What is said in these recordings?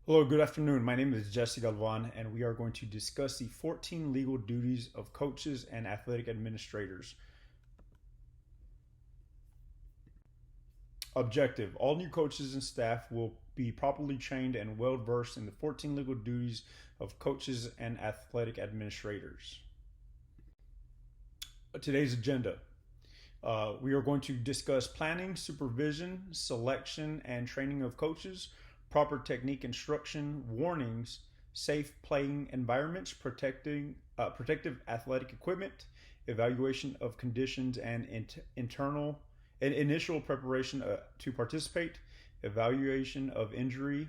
Hello, good afternoon. My name is Jesse Galvan, and we are going to discuss the 14 legal duties of coaches and athletic administrators. Objective: all new coaches and staff will be properly trained and well versed in the 14 legal duties of coaches and athletic administrators. Today's agenda: we are going to discuss planning, supervision, selection, and training of coaches, proper technique instruction, warnings, safe playing environments, protective athletic equipment, evaluation of conditions and internal and initial preparation to participate, evaluation of injury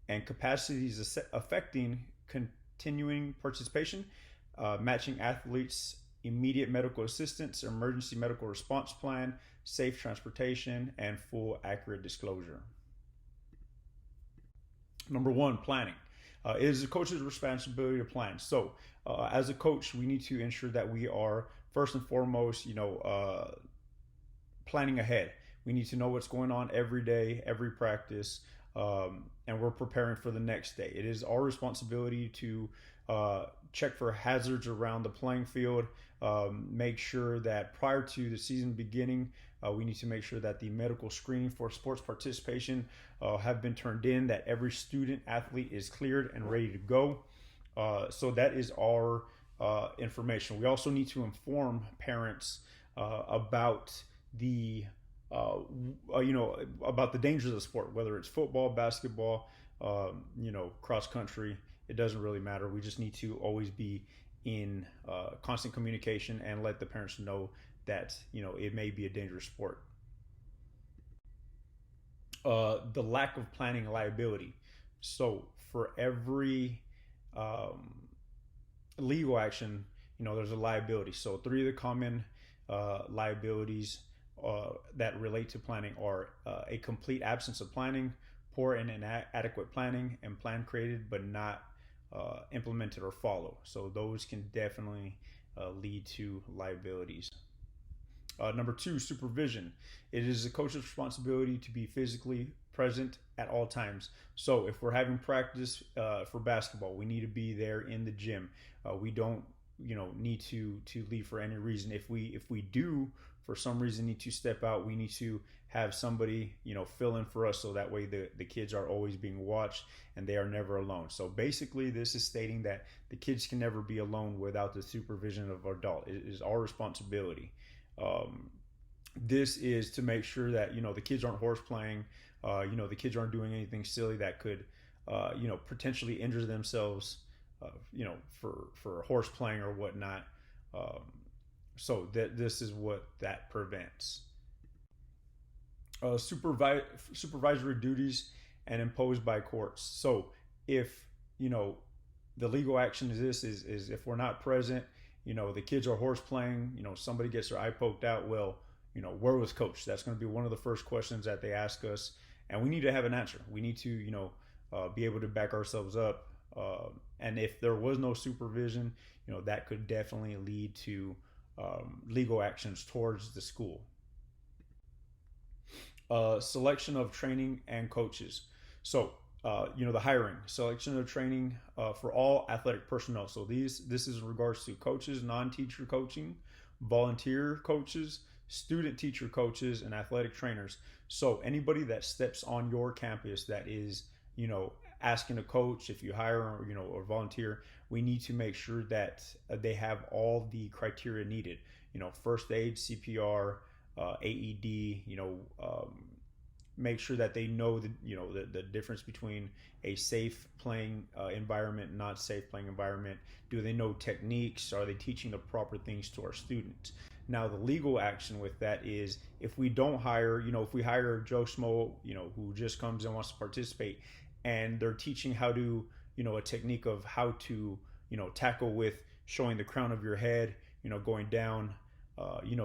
and capacities affecting continuing participation, matching athletes immediate medical assistance, emergency medical response plan, safe transportation, and full accurate disclosure. Number one, planning. It is the coach's responsibility to plan. So, as a coach, we need to ensure that we are first and foremost, planning ahead. We need to know what's going on every day, every practice, and we're preparing for the next day. It is our responsibility to check for hazards around the playing field, make sure that prior to the season beginning, we need to make sure that the medical screening for sports participation have been turned in, that every student athlete is cleared and ready to go. So that is our information. We also need to inform parents about the about the dangers of the sport, whether it's football, basketball, cross country. It doesn't really matter. We just need to always be in constant communication and let the parents know that it may be a dangerous sport. The lack of planning liability. So for every legal action, there's a liability. So three of the common liabilities that relate to planning are a complete absence of planning, poor and inadequate planning, and plan created but not implemented or follow. So those can definitely lead to liabilities. Number two, supervision. It is the coach's responsibility to be physically present at all times. So if we're having practice for basketball, we need to be there in the gym. We don't need to leave for any reason. If we do for some reason need to step out, we need to have somebody fill in for us, so that way the kids are always being watched and they are never alone. So basically this is stating that the kids can never be alone without the supervision of an adult. It is our responsibility. This is to make sure that the kids aren't horse playing, the kids aren't doing anything silly that could potentially injure themselves, for horse playing or whatnot. So that this is what that prevents. Supervisory duties and imposed by courts. So if the legal action is this is if we're not present, the kids are horse playing, somebody gets their eye poked out, well, where was coach? That's going to be one of the first questions that they ask us, and we need to have an answer. We need to be able to back ourselves up, and if there was no supervision, that could definitely lead to legal actions towards the school. Selection of training and coaches. So the hiring, selection of training for all athletic personnel. So this is in regards to coaches, non-teacher coaching, volunteer coaches, student teacher coaches, and athletic trainers. So anybody that steps on your campus that is asking a coach, if you hire or volunteer, we need to make sure that they have all the criteria needed. First aid, CPR, AED. Make sure that they know the difference between a safe playing environment and not safe playing environment. Do they know techniques? Are they teaching the proper things to our students? Now the legal action with that is if we don't hire, if we hire Joe Schmo, who just comes and wants to participate, and they're teaching how to, a technique of how to, tackle with showing the crown of your head, going down,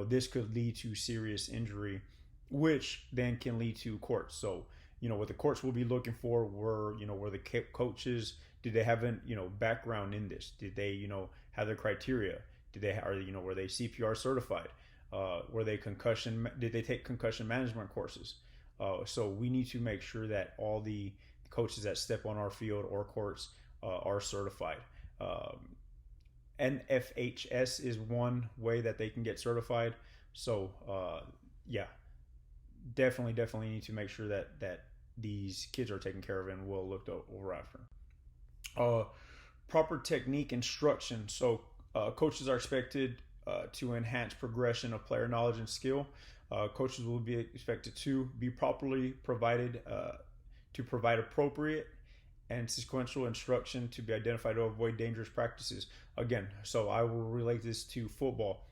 this could lead to serious injury, which then can lead to courts. So, what the courts will be looking for were the coaches, did they have a, background in this? Did they, have their criteria? Were they CPR certified? Were they did they take concussion management courses? So we need to make sure that all the coaches that step on our field or courts are certified. NFHS is one way that they can get certified. So yeah, definitely need to make sure that these kids are taken care of and well looked over after. Proper technique instruction. So coaches are expected to enhance progression of player knowledge and skill. Coaches will be expected to be properly provided to provide appropriate and sequential instruction to be identified to avoid dangerous practices. Again, so I will relate this to football,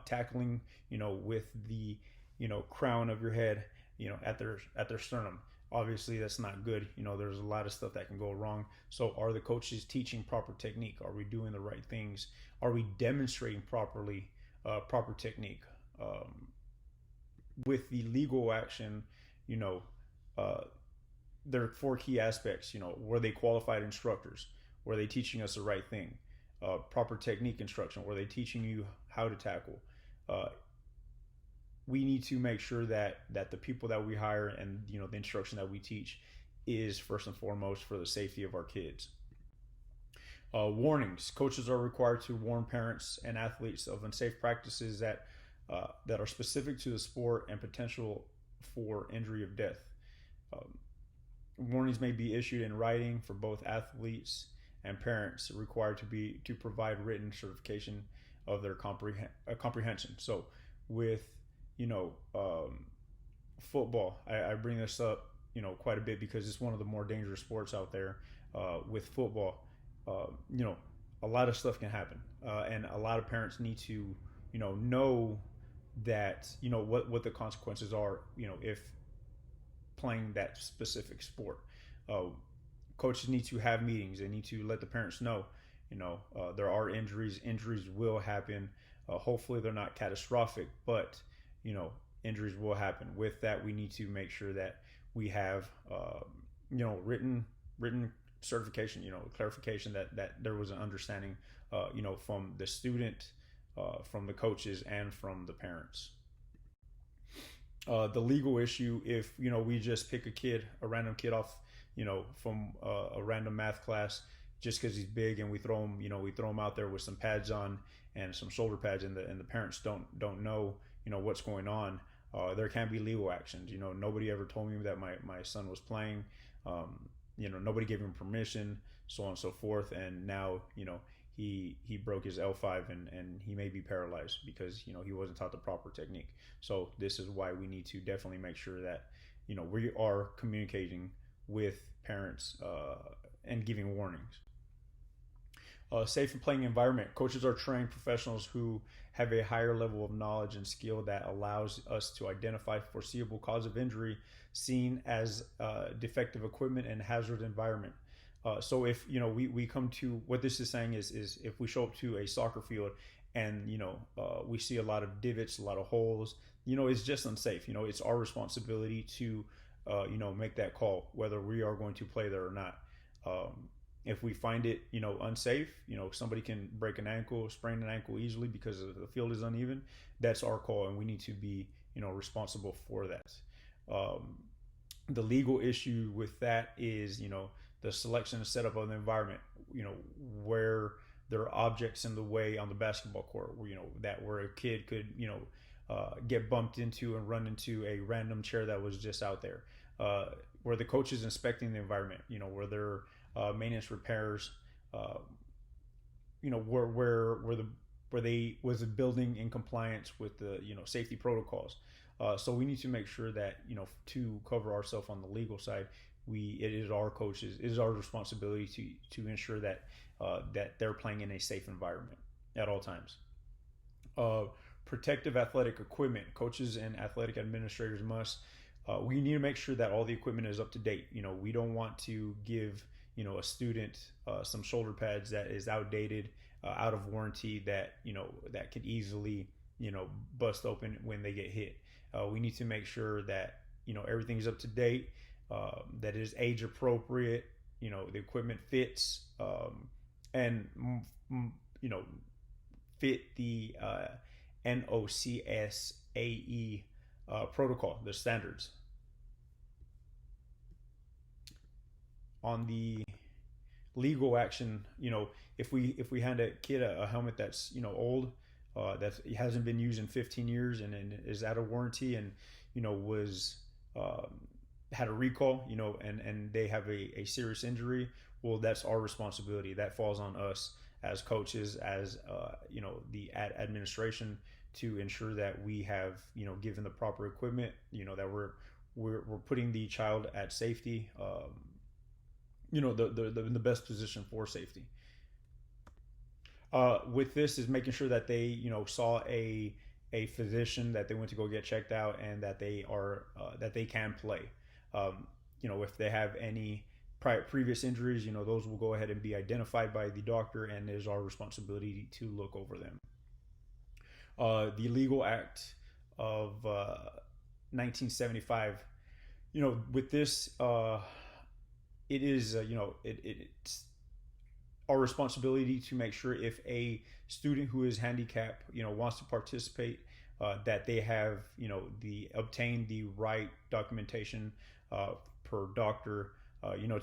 tackling, with the, crown of your head, at their sternum. Obviously, that's not good. There's a lot of stuff that can go wrong. So, are the coaches teaching proper technique? Are we doing the right things? Are we demonstrating proper technique? With the legal action, there are four key aspects. Were they qualified instructors? Were they teaching us the right thing? Proper technique instruction. Were they teaching you how to tackle? We need to make sure that the people that we hire and the instruction that we teach is first and foremost for the safety of our kids. Warnings. Coaches are required to warn parents and athletes of unsafe practices that are specific to the sport and potential for injury or death. Warnings may be issued in writing for both athletes and parents required to provide written certification of their comprehension. So with football, I bring this up quite a bit because it's one of the more dangerous sports out there. With football, a lot of stuff can happen, and a lot of parents need to know that what the consequences are if playing that specific sport. Coaches need to have meetings. They need to let the parents know there are injuries will happen. Hopefully they're not catastrophic, but injuries will happen. With that, we need to make sure that we have written certification, clarification that there was an understanding from the student, from the coaches, and from the parents. The legal issue, if we just pick a random kid off from a random math class just because he's big, and we throw him out there with some pads on and some shoulder pads, and the parents don't know what's going on, there can be legal actions. Nobody ever told me that my son was playing. Nobody gave him permission, so on and so forth, and now he broke his L5 and he may be paralyzed because he wasn't taught the proper technique. So this is why we need to definitely make sure that we are communicating with parents and giving warnings. Safe and playing environment. Coaches are trained professionals who have a higher level of knowledge and skill that allows us to identify foreseeable cause of injury seen as defective equipment and hazard environment. So if we come to what this is saying is if we show up to a soccer field and we see a lot of divots, a lot of holes, it's just unsafe. It's our responsibility to make that call whether we are going to play there or not. If we find it unsafe, somebody can break an ankle, sprain an ankle easily because the field is uneven. That's our call, and we need to be responsible for that. The legal issue with that is the selection and setup of the environment, where there are objects in the way on the basketball court, where a kid could, get bumped into and run into a random chair that was just out there, where the coach is inspecting the environment, where there are maintenance repairs, where they was a building in compliance with the, safety protocols. So we need to make sure that, to cover ourselves on the legal side, it is our coaches, it is our responsibility to ensure that that they're playing in a safe environment at all times. Protective athletic equipment. Coaches and athletic administrators must. We need to make sure that all the equipment is up to date. We don't want to give a student some shoulder pads that is outdated, out of warranty, that that could easily bust open when they get hit. We need to make sure that everything's up to date, that it is age appropriate, the equipment fits, and fit the NOCSAE protocol, the standards. on the legal action, if we hand a kid a helmet that's old, that hasn't been used in 15 years and is out of warranty, and was had a recall, and they have a serious injury, well, that's our responsibility. That falls on us as coaches, as the administration, to ensure that we have given the proper equipment, that we're putting the child at safety, in the best position for safety. With this is making sure that they saw a physician, that they went to go get checked out, and that they are that they can play. If they have any previous injuries, those will go ahead and be identified by the doctor, and it is our responsibility to look over them. The Legal Act of 1975, with this, it is it's our responsibility to make sure if a student who is handicapped wants to participate, that they have obtain the right documentation per doctor,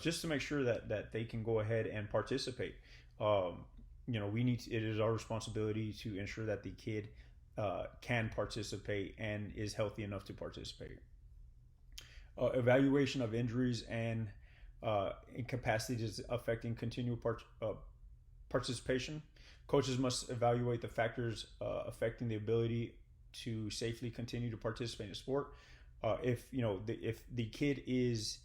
just to make sure that they can go ahead and participate. It is our responsibility to ensure that the kid can participate and is healthy enough to participate. Evaluation of injuries and incapacities affecting continual participation. Coaches must evaluate the factors affecting the ability to safely continue to participate in sport. If the kid is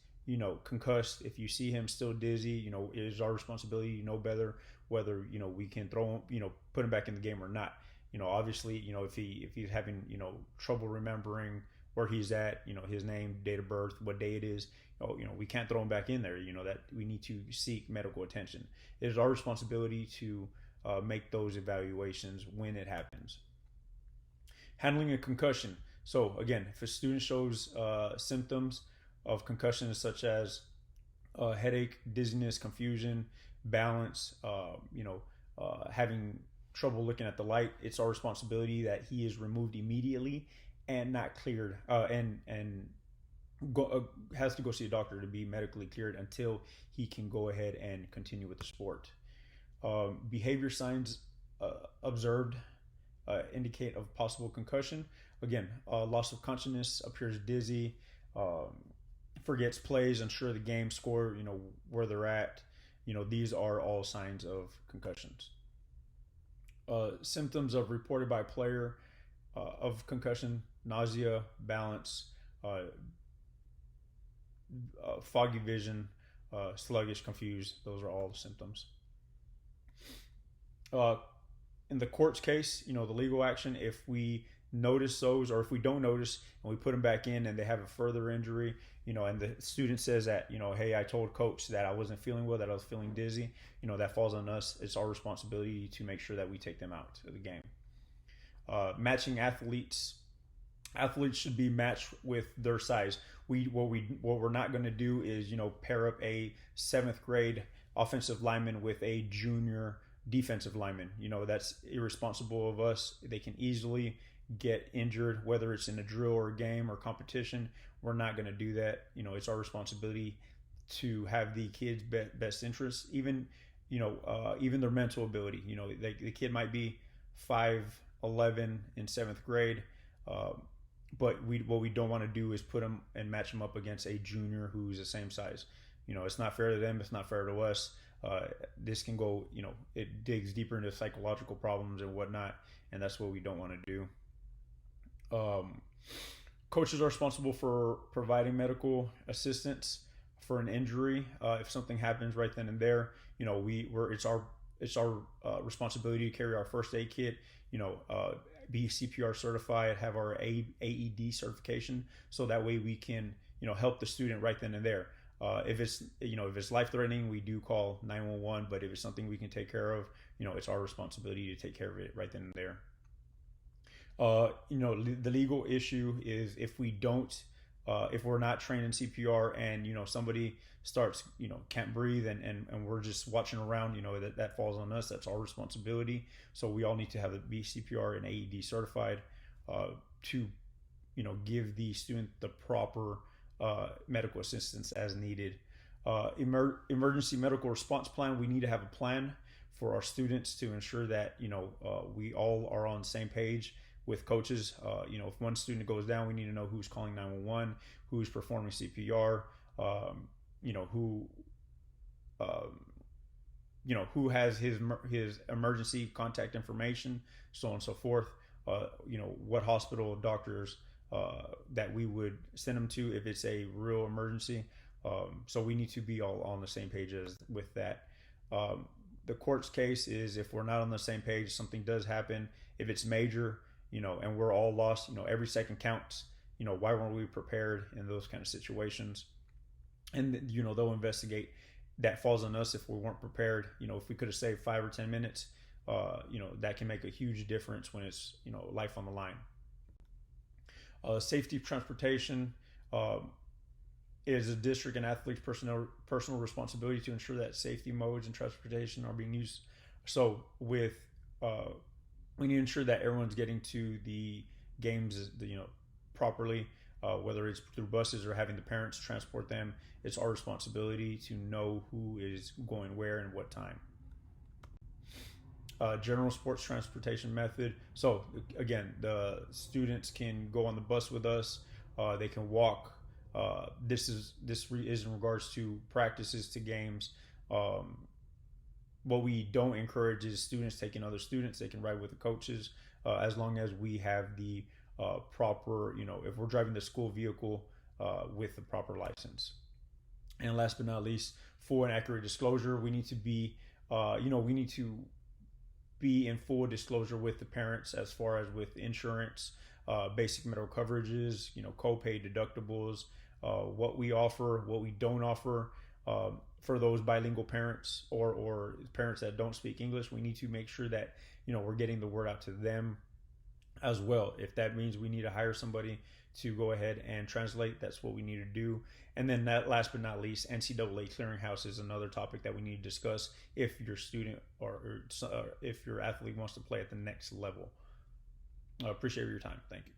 concussed, if you see him still dizzy, it is our responsibility to know better whether we can throw him, put him back in the game or not. Obviously, if he's having trouble remembering where he's at, his name, date of birth, what day it is, we can't throw him back in there. That we need to seek medical attention. It is our responsibility to make those evaluations when it happens. Handling a concussion. So again, if a student shows symptoms of concussion such as headache, dizziness, confusion, balance, having trouble looking at the light, it's our responsibility that he is removed immediately and not cleared, and has to go see a doctor to be medically cleared until he can go ahead and continue with the sport. Behavior signs observed indicate of possible concussion. Again, loss of consciousness, appears dizzy, forgets plays, unsure of the game score, where they're at. These are all signs of concussions. Symptoms of reported by player of concussion: nausea, balance, foggy vision, sluggish, confused. Those are all the symptoms. In the court's case, the legal action, if we notice those, or if we don't notice and we put them back in and they have a further injury, and the student says that, hey, I told coach that I wasn't feeling well, that I was feeling dizzy, that falls on us. It's our responsibility to make sure that we take them out of the game. Matching athletes should be matched with their size. What we're not going to do is pair up a 7th grade offensive lineman with a junior defensive lineman. That's irresponsible of us. They can easily get injured, whether it's in a drill or a game or competition. We're not going to do that. It's our responsibility to have the kid's best interests, even their mental ability. The kid might be 5'11" in 7th grade, but what we don't want to do is put them and match them up against a junior who's the same size. It's not fair to them. It's not fair to us. This can go, it digs deeper into psychological problems and whatnot, and that's what we don't want to do. Coaches are responsible for providing medical assistance for an injury. If something happens right then and there, it's our responsibility to carry our first aid kit, be CPR certified, have our AED certification, so that way we can, help the student right then and there. If it's life threatening, we do call 911. But if it's something we can take care of, it's our responsibility to take care of it right then and there. The legal issue is if we don't, if we're not trained in CPR and somebody starts can't breathe and we're just watching around, that falls on us. That's our responsibility. So we all need to be CPR and AED certified to give the student the proper medical assistance as needed. Emergency medical response plan. We need to have a plan for our students to ensure that we all are on the same page with coaches. If one student goes down, we need to know who's calling 911, who's performing CPR, who who has his emergency contact information, so on and so forth. What hospital, doctors that we would send them to if it's a real emergency. So we need to be all on the same page with that. The court's case is if we're not on the same page, something does happen. If it's major, and we're all lost, every second counts. Why weren't we prepared in those kind of situations? And they'll investigate. That falls on us if we weren't prepared. If we could have saved 5 or 10 minutes, that can make a huge difference when it's life on the line. Safety of transportation is a district and athlete's personal responsibility to ensure that safety modes and transportation are being used. So we need to ensure that everyone's getting to the games properly, whether it's through buses or having the parents transport them. It's our responsibility to know who is going where and what time. General sports transportation method. So again, the students can go on the bus with us. They can walk. This is in regards to practices to games. What we don't encourage is students taking other students. They can ride with the coaches as long as we have the proper, if we're driving the school vehicle with the proper license. And last but not least, full and accurate disclosure. We need to be, in full disclosure with the parents as far as with insurance, basic medical coverages, co-pay deductibles, what we offer, what we don't offer. For those bilingual parents or parents that don't speak English, we need to make sure that we're getting the word out to them as well. If that means we need to hire somebody to go ahead and translate, that's what we need to do. And then that last but not least, NCAA clearinghouse is another topic that we need to discuss if your student or if your athlete wants to play at the next level. I appreciate your time. Thank you.